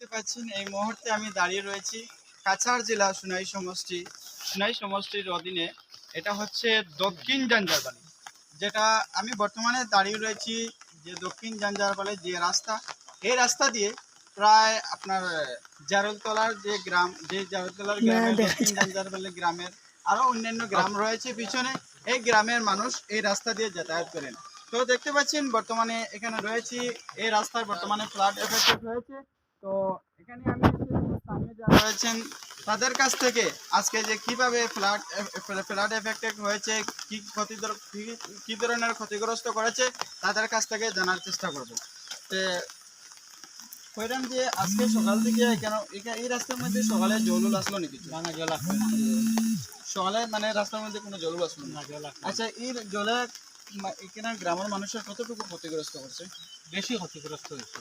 দেখতে পাচ্ছেন এই মুহূর্তে আমি দাঁড়িয়ে রয়েছি কাছাড় জেলা সোনাই সমষ্টির অধীনে। এটা হচ্ছে দক্ষিণ জাঞ্জারবালি, যেটা আমি বর্তমানে দাঁড়িয়ে রয়েছি। যে দক্ষিণ জাঞ্জারবালি যে রাস্তা, এই রাস্তা দিয়ে প্রায় আপনার জারলতলার যে গ্রাম, যে জারলতলার গ্রামের দক্ষিণ জাঞ্জারবালি গ্রামের আরো অন্যান্য গ্রাম রয়েছে পিছনে, এই গ্রামের মানুষ এই রাস্তা দিয়ে যাতায়াত করেন। তো দেখতে পাচ্ছেন বর্তমানে এখানে রয়েছি, এই রাস্তায় বর্তমানে ফ্লাড এফেক্টেড হয়েছে। তো এখানে আমি স্থানীয় যারা রয়েছেন তাদের কাছ থেকে আজকে যে কিভাবে ফ্লাড এফেক্টেড হয়েছে, কি ধরনের ক্ষতিগ্রস্ত করেছে তাদের কাছ থেকে জানার চেষ্টা করব। কইরাম যে আজকে সকাল থেকে কেন এই রাস্তার মধ্যে সকালে জলুল আসলো নাকি? না জল আসবে না। সকালে মানে রাস্তার মধ্যে কোনো জলুল আসলো না? জল আসবে না। আচ্ছা, এই জলে এখানে গ্রামের মানুষের কতটুকু ক্ষতিগ্রস্ত করছে? বেশি ক্ষতিগ্রস্ত হয়েছে।